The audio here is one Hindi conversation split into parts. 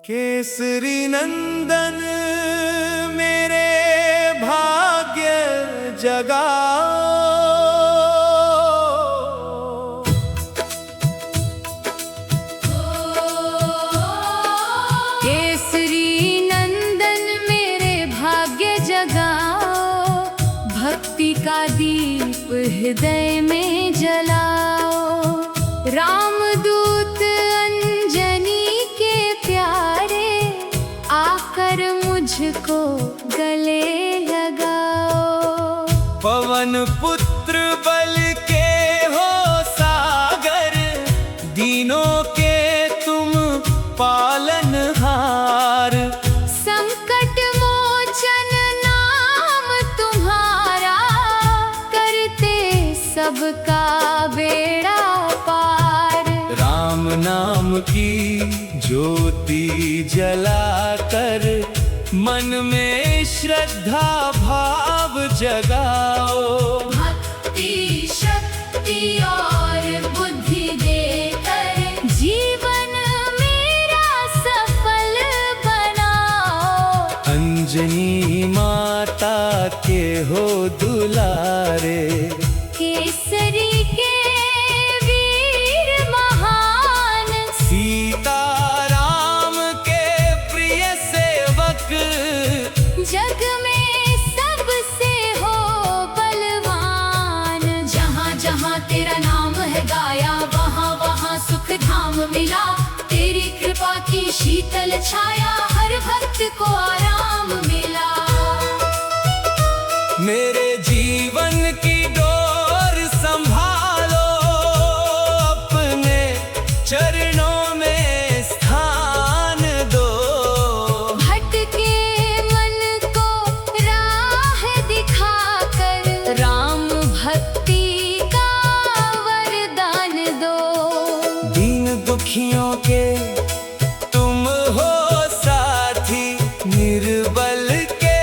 केसरी नंदन मेरे भाग्य जगाओ। केसरी नंदन मेरे भाग्य जगाओ, भक्ति का दीप हृदय में जलाओ। रामदूत अंजनी के प्यारे, आकर मुझको गले लगाओ। पवन पुत्र बल के हो सागर, दीनों के तुम पालनहार। संकट मोचन नाम तुम्हारा, करते सबका बेड़ा पार। राम नाम की ज्योति जलाकर, मन में श्रद्धा भाव जगाओ। भक्ति शक्ति और बुद्धि देकर, जीवन मेरा सफल बनाओ। अंजनी माता के हो दुलारे, केसरी के वीर महान, सीता राम के प्रिय सेवक। जग में सबसे हो बलवान। जहाँ जहाँ तेरा नाम है गाया, वहाँ वहाँ सुख धाम मिला। तेरी कृपा की शीतल छाया, हर भक्त को आराम मिला। मेरे जीवन की डोर संभालो, अपने चरणों में स्थान दो। भटके मन को राह दिखाकर, राम भक्ति का वरदान दो। दीन दुखियों के तुम हो साथी, निर्बल के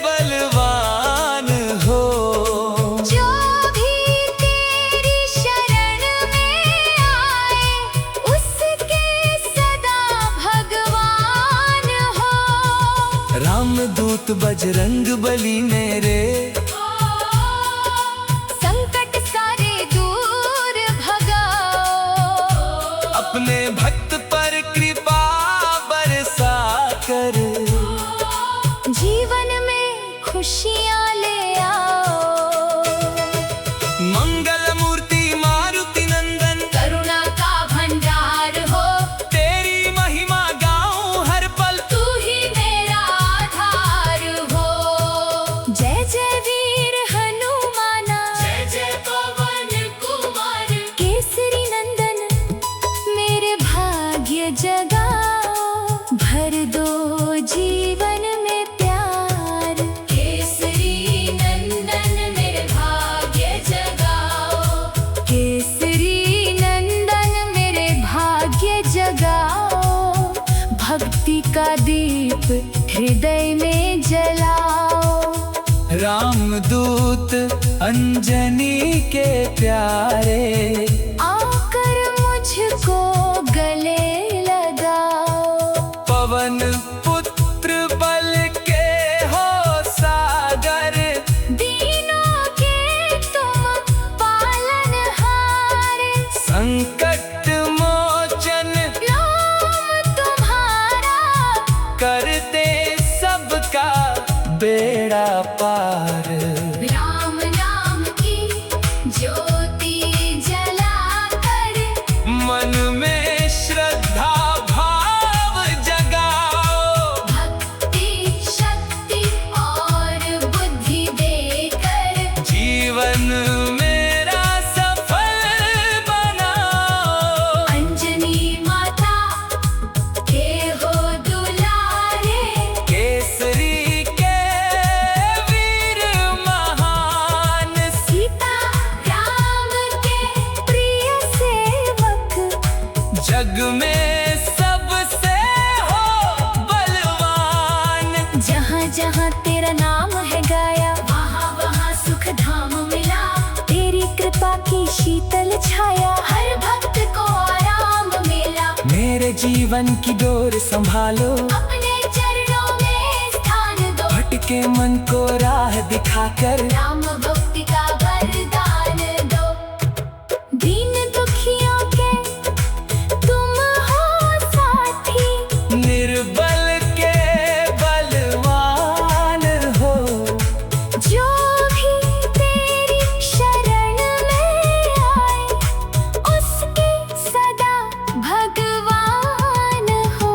बलवान हो। जो भी तेरी शरण में आए, उसके सदा भगवान हो। रामदूत बजरंग बली मेरे, संकट सारे दूर भगाओ। अपने भक्त पर कृपा बरसा कर, जीवन में खुशियाँ ले आओ। मंगल मूर्ति मारुति नंदन, करुणा का भंडार हो, तेरी महिमा गाऊं हर पल। तू ही मेरा आधार हो। जय जय वीर हनुमाना, जय जय पवन कुमार। केसरी नंदन मेरे भाग्य जगाओ, भर दो जीवन में प्यार। केसरी नंदन मेरे भाग्य जगाओ, केसरी नंदन मेरे भाग्य जगाओ। भक्ति का दीप हृदय में जलाओ। रामदूत अंजनी के प्यारे, आकर मुझको गले लगाओ। पवन पुत्र बल के हो सागर। दीनों के तुम पालनहार, संकट मोचन नाम तुम्हारा, करते सबका बेड़ा पार। राम नाम की ज्योति जलाकर, मन में श्रद्धा भाव जगाओ। भक्ति शक्ति और बुद्धि देकर, जीवन मेरा सफल बनाओ। अंजनी माता के हो दुलारे, केसरी के वीर जीवन की डोर संभालो, अपने चरणों में स्थान दो, भटके मन को राह दिखाकर राम भक्ति का वरदान दो। दीन दुखियों के तुम हो साथी, निर्बल के बलवान हो, जो भी तेरी शरण में आए उसके सदा भगवान हो।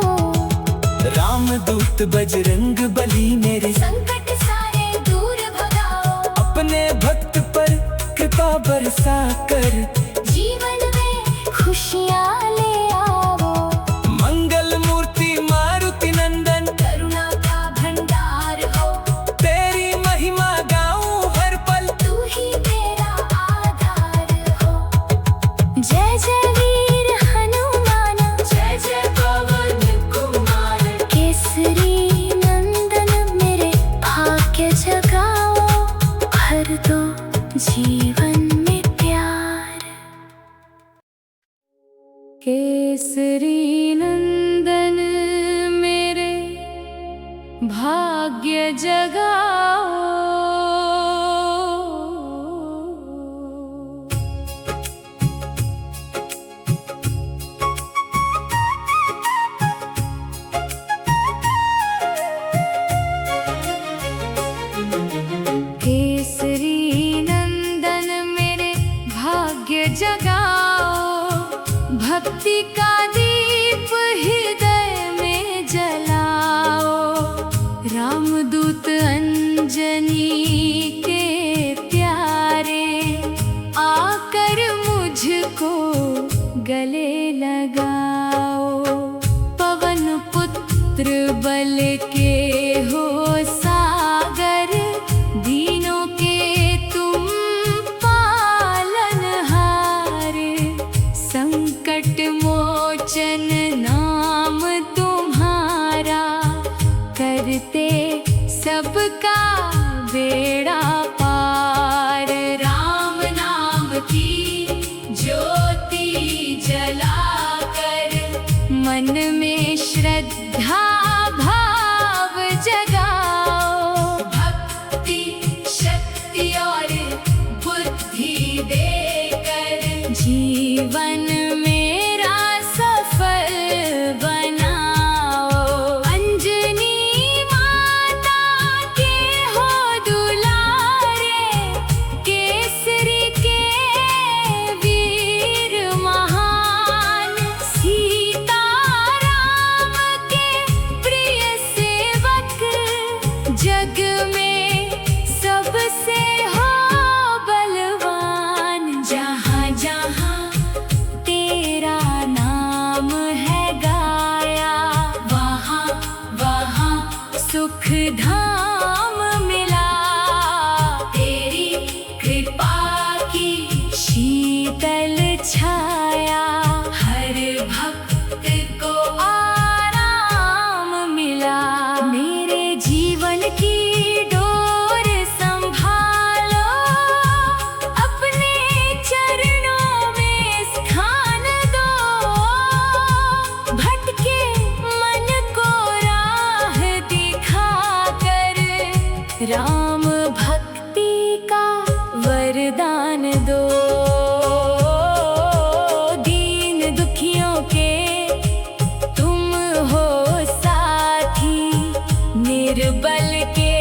रामदूत बजरंग बली मेरे संकट सारे दूर भगाओ, अपने भक्त पर कृपा बरसा कर जीवन में खुशियाँ ले आओ। मंगल मूर्ति मारुति नंदन करुणा का भंडार हो, तेरी महिमा गाऊं हर पल, तू ही मेरा आधार हो। जय जय वीर हनुमान, जय जय पवन कुमार, केसरी नंदन मेरे भाग्य जगाओ, भर दो जीवन में प्यार। केसरी नंदन मेरे भाग्य जगाओ। केसरी नंदन मेरे भाग्य जगाओ, भक्ति का दीप हृदय में जलाओ। रामदूत अंजनी के प्यारे आकर मुझको गले लगाओ। पवन पुत्र बल के हो सागर, दीनों के तुम पालनहार। संकट मोचन नाम तुम्हारा, करते सबका बेड़ा पार। राम नाम की ज्योति जलाकर, मन में श्रद्धा भाव जगाओ। भक्ति शक्ति और बुद्धि देकर, जीवन मेरा सफल बनाओ। अंजनी माता के हो दुलारे, केसरी के वीर महान। सीता राम के प्रिय सेवक, जग में सबसे हो बलवान। जहाँ जहाँ तेरा नाम है गाया, वहाँ वहाँ सुख धाम मिला। तेरी कृपा की शीतल छाया, हर भक्त को आराम मिला। मेरे जीवन की डोर संभालो, अपने चरणों में स्थान दो। भटके मन को राह दिखाकर, राम भक्ति का वरदान दो। दीन दुखियों के तुम हो साथी, निर्बल के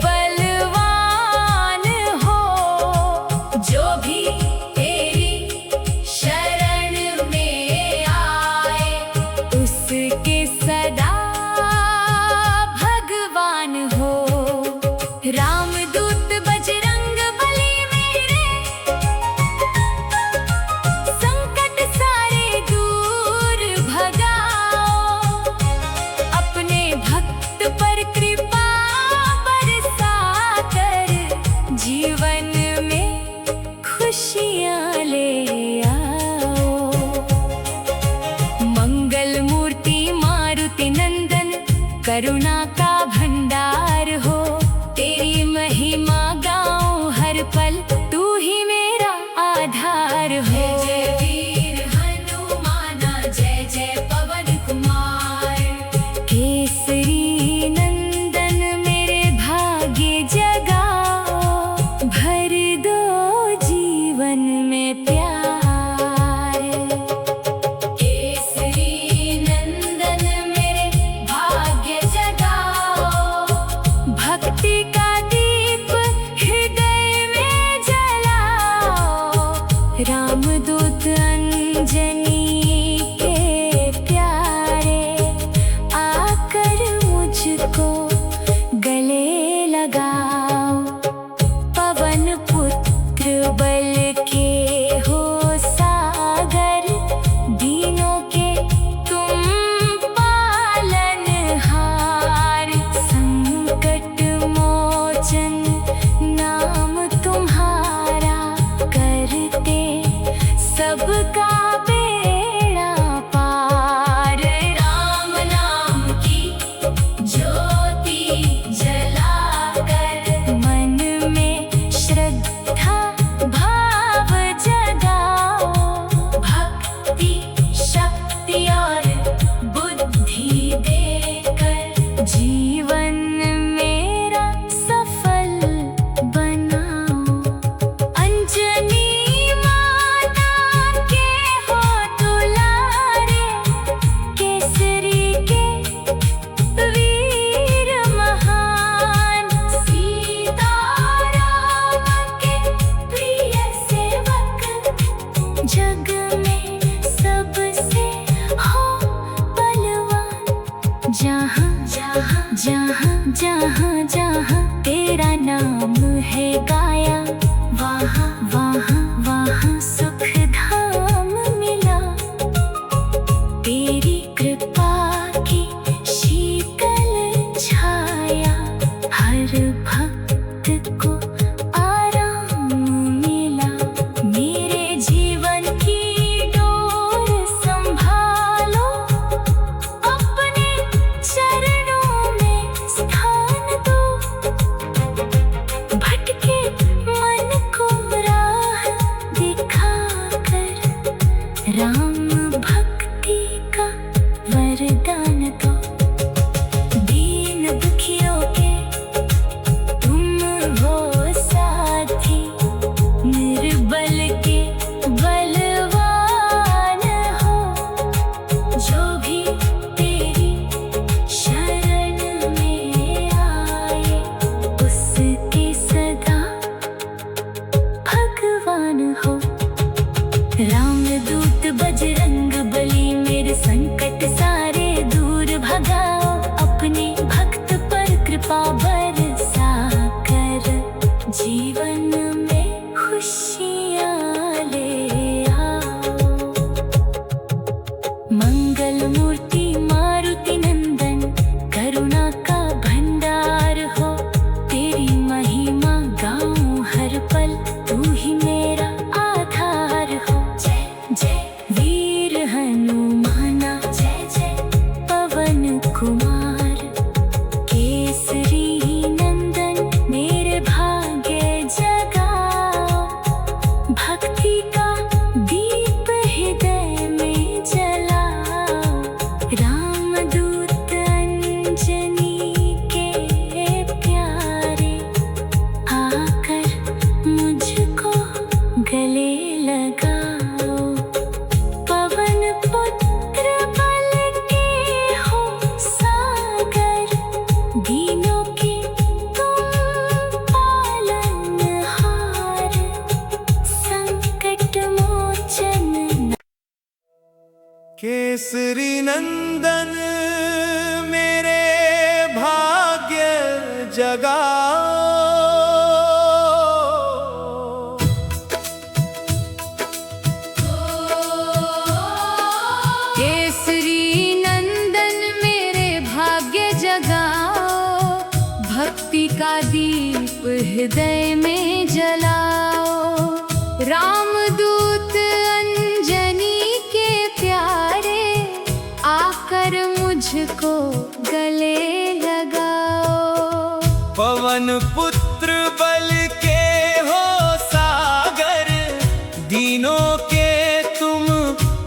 बलवान हो। जो भी तेरी शरण में आए उसके सदा भगवान हो। रामदूत बजरंग बली मेरे, संकट सारे दूर भगाओ। अपने भक्त पर कृपा बरसा कर, जीवन में खुशियाँ ले आओ। मंगल मूर्ति मारुति नंदन, करुणा का भंडार हो। तेरी महिमा गाऊं हर पल, तू ही मेरा आधार हो। जय जय वीर हनुमाना, जय जय पवन जहाँ जहाँ जहाँ जहाँ जहाँ तेरा नाम है गाया, वहाँ वहाँ वहाँ सुख धाम मिला। तेरी कृपा की शीतल छाया, हर भक्त को आराम मिला। मेरे जीवन की डोर संभालो, अपने चरणों में स्थान दो। भटके मन को राह दिखाकर, राम भक्ति का वरदान दो। दीन दुखियों के तुम हो साथी, निर्बल के बलवान हो। जो भी तेरी शरण में आए, उसके सदा भगवान हो। रामदूत बजरंग बली, मेरे संकट सारे दूर भगाओ। अपने भक्त पर कृपा बरसा कर, जीवन में खुशियाँ ले आओ। मंगल मूर्ति मारुति नंदन, करुणा का भंडार हो। तेरी महिमा गाऊं हर पल, तू ही मेरा आधार हो। जय जय वीर हनुमाना, जय जय पवन कुमार। केसरी नंदन मेरे भाग्य जगाओ, भक्ति का दीप हृदय में जलाओ। रामदूत अंजनी के प्यारे, आकर मुझको गले लगाओ। पवन पुत्र बल के हो सागर, दीनों के तुम पालनहार। संकट मोचन केसरी नंदन मेरे भाग्य जगाओ। केसरी नंदन मेरे भाग्य जगाओ, भक्ति का दीप हृदय में जलाओ। रामदूत अंजनी के प्यारे, आकर मुझको गले लगाओ। पवन पुत्र बल के हो सागर, दीनों के तुम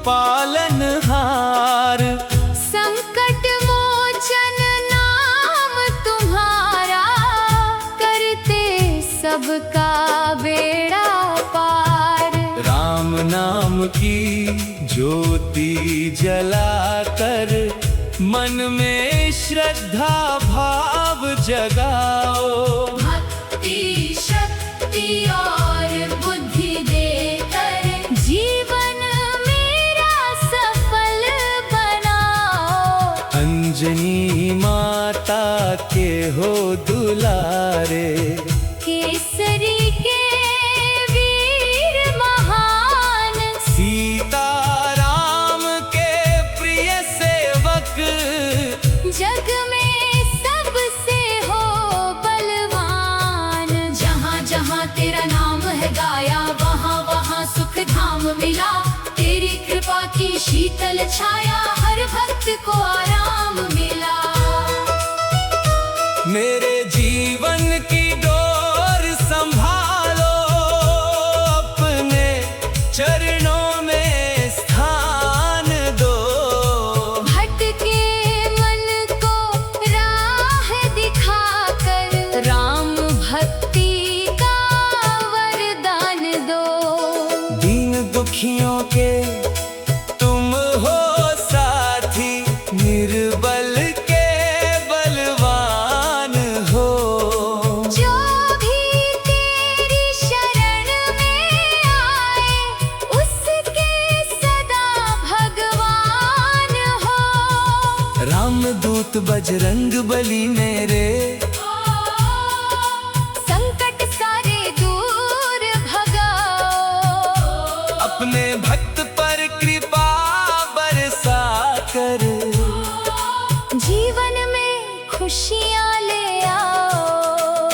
पालनहार। संकट मोचन नाम तुम्हारा, करते सबका बेड़ा पार। राम नाम की ज्योति जलाकर, मन में श्रद्धा भाव जगाओ। भक्ति शक्ति और बुद्धि देकर, जीवन मेरा सफल बनाओ। अंजनी माता के हो दुलारे, केसरी के वीर महान। सीता राम के प्रिय सेवक, जग में सबसे हो बलवान। जहाँ जहाँ तेरा नाम है गाया, वहाँ वहाँ सुख धाम मिला। तेरी कृपा की शीतल छाया, हर भक्त को आराम मिला। मेरे जीवन की डोर संभालो, अपने चरणों में स्थान दो। भटके मन को राह दिखाकर, राम भक्ति का वरदान दो। दीन दुखियों के तुम हो साथी, निर्बल के बलवान हो। जो भी तेरी शरण में आए, उसके सदा भगवान हो। रामदूत बजरंग बली मेरे, संकट सारे दूर भगाओ। अपने भक्त पर कृपा बरसा कर, जीवन में खुशियाँ ले आओ।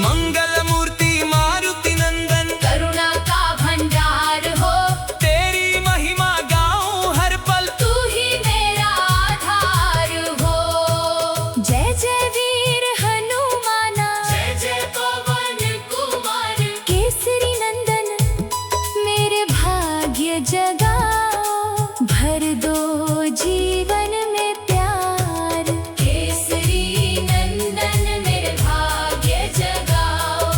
मंगल मूर्ति मारुति नंदन, करुणा का भंडार हो, तेरी महिमा गाऊं हर पल, तू ही मेरा आधार हो। जय जय वीर हनुमाना, जय जय पवन कुमार, केसरी नंदन मेरे भाग्य जगाओ। भर दो जीवन में प्यार, केसरी नंदन मेरे भाग्य जगाओ।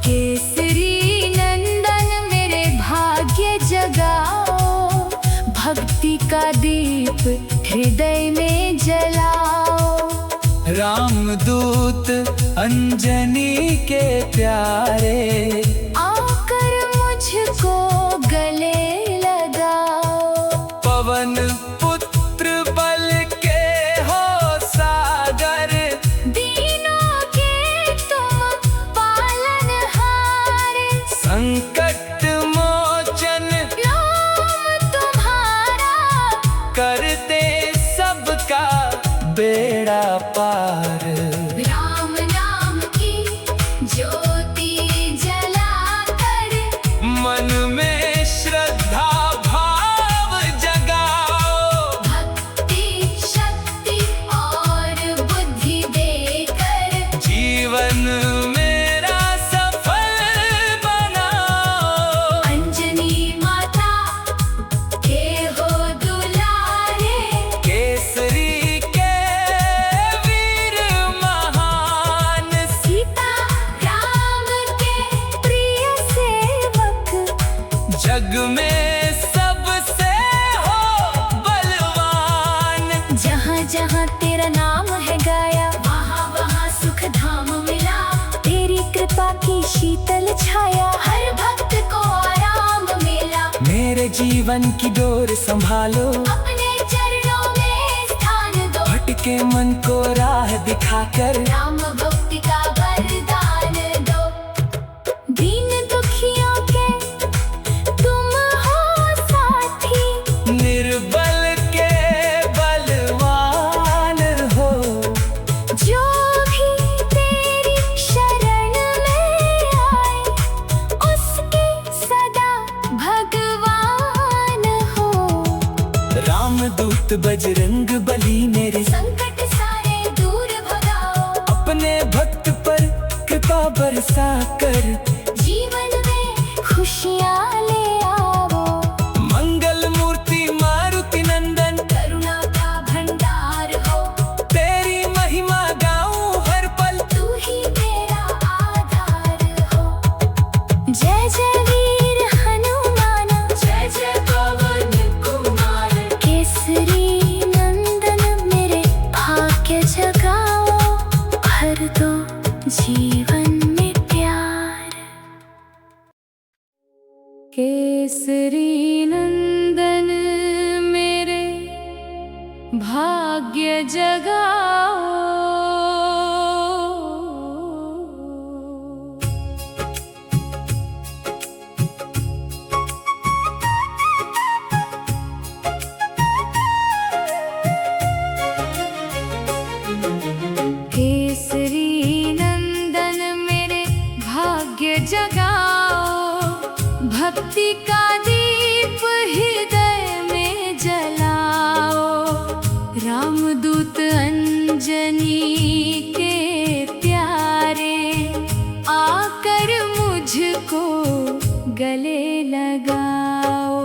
केसरी नंदन मेरे भाग्य जगाओ। भक्ति का दीप हृदय में जलाओ। रामदूत अंजनी के प्यारे, आकर मुझको गले लगाओ। पवन पुत्र बल के हो सागर, दीनों के तुम पालनहार, संकट मोचन नाम तुम्हारा, करते सबका बेड़ा पार। राम नाम की ज्योति जलाकर, मन में श्रद्धा भाव जगाओ, भक्ति शक्ति और बुद्धि देकर, जीवन मेरा सफल बनाओ। अंजनी माता के हो दुलारे, केसरी के वीर महान, सीता राम के प्रिय सेवक, जग में सबसे हो बलवान। जहाँ जहाँ तेरा नाम है गाया, वहाँ वहाँ सुख धाम मिला। तेरी कृपा की शीतल छाया, हर भक्त को आराम मिला। मेरे जीवन की डोर संभालो, अपने चरणों में स्थान दो। भटके मन को राह दिखाकर, राम भक्ति का वरदान दो। दीन दुखियों के तुम हो साथी, निर्बल के बलवान हो। जो भी तेरी शरण में आए, उसके सदा भगवान हो। रामदूत बजरंग बली मेरे, संकट सारे दूर भगाओ। अपने भक्त पर कृपा बरसा कर, जीवन में खुशियाँ ले आओ। मंगल मूर्ति मारुति नंदन, करुणा का भंडार हो, तेरी महिमा गाऊं हर पल, तू ही मेरा आधार हो। जय जय वीर हनुमाना, जय जय पवन कुमार, केसरी नंदन मेरे भाग्य जगाओ। भर दो जीवन में प्यार, केसरी नंदन मेरे भाग्य जगाओ। केसरी नंदन मेरे भाग्य जगाओ। भक्ति का दीप हृदय में जलाओ। रामदूत अंजनी के प्यारे, आकर मुझको गले लगाओ।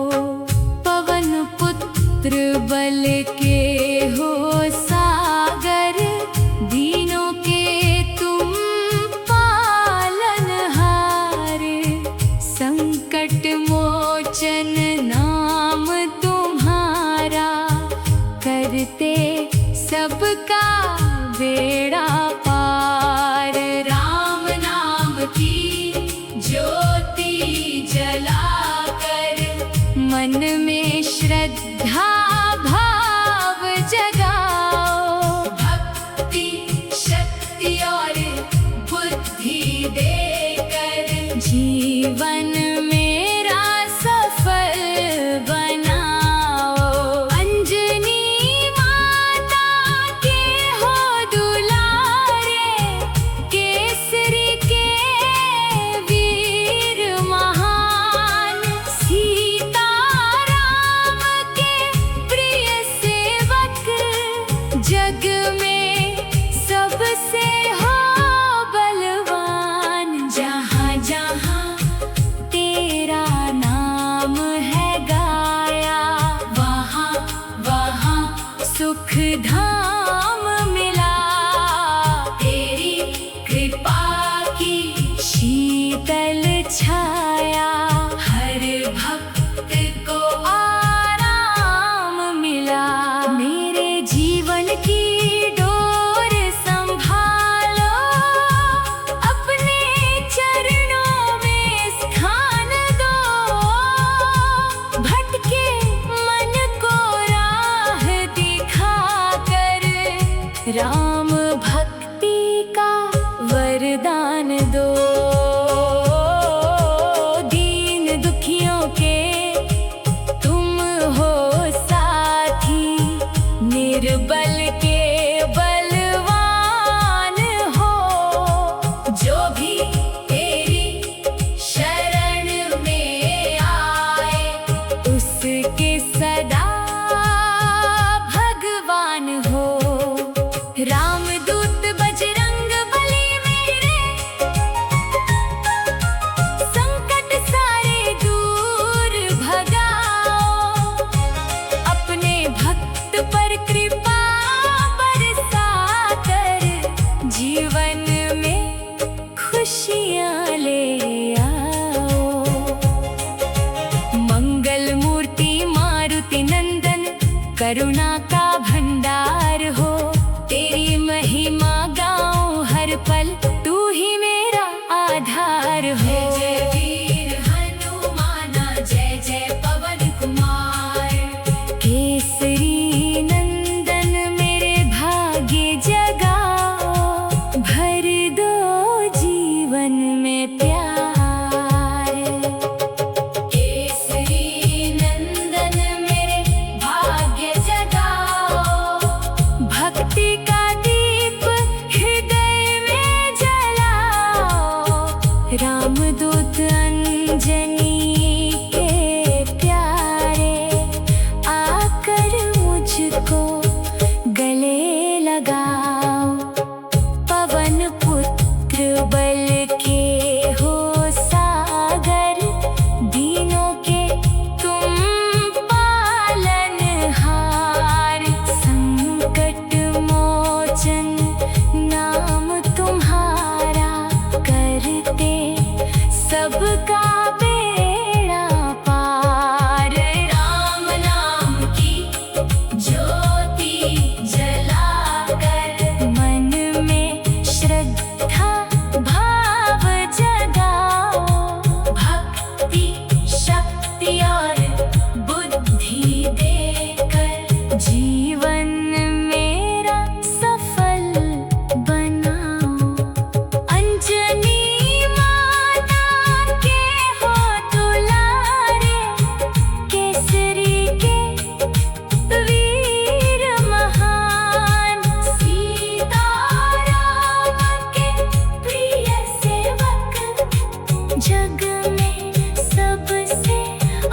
पवन पुत्र बल के हो सागर, दीनों के तुम पालनहार। संकट मोचन नाम तुम्हारा, करते सबका बेड़ा पार। राम नाम की ज्योति जलाकर, मन में श्रद्धा भाव जगा सुख धाम मिला। तेरी कृपा की शीतल छाया, हर भक्त को आराम मिला। मेरे जीवन की डोर संभालो, अपने चरणों में स्थान दो। भटके मन को राह दिखाकर, राम भक्ति का वरदान दो। दीन दुखियों के तुम हो साथी, निर्बल के बलवान हो। जो भी तेरी शरण में आए, उसके सदा भगवान हो। रामदूत बजरंग बली मेरे, संकट सारे दूर भगाओ। अपने भक्त पर कृपा बरसाकर, जीवन में खुशियाँ ले आओ। मंगल मूर्ति मारुति नंदन, करुणा का भंडार हो। तेरी महिमा गाऊं हर पल, तू ही मेरा आधार हो। जय वीर हनुमाना, जय जय पवन कुमार। केसरी नंदन मेरे भाग्य जगाओ, भर दो जीवन में प्यार। केसरी नंदन मेरे भाग्य जगाओ, भक्ति का दीप हृदय में जलाओ। रामदूत अंजनी के प्यारे, आकर मुझको गले लगाओ। पवन पुत्र बल के हो सागर, दीनों के तुम पालनहार। संकट मोचन नाम तुम्हारा, करते सबका बेड़ा पार। राम नाम की ज्योति जलाकर, मन में श्रद्धा भाव जगाओ। भक्ति शक्ति और बुद्धि देकर, जीवन मेरा सफल बनाओ। अंजनी माता के हो दुलारे, केसरी के वीर महान। सीता राम के प्रिय सेवक, जग में सबसे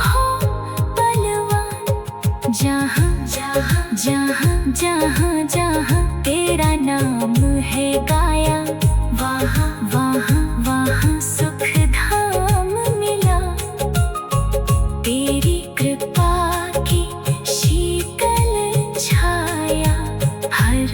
हो बलवान। जहाँ जहाँ जहाँ जहाँ जहाँ तेरा नाम है गाया, वहाँ वहाँ वहाँ सुख धाम मिला। तेरी कृपा की शीतल छाया, हर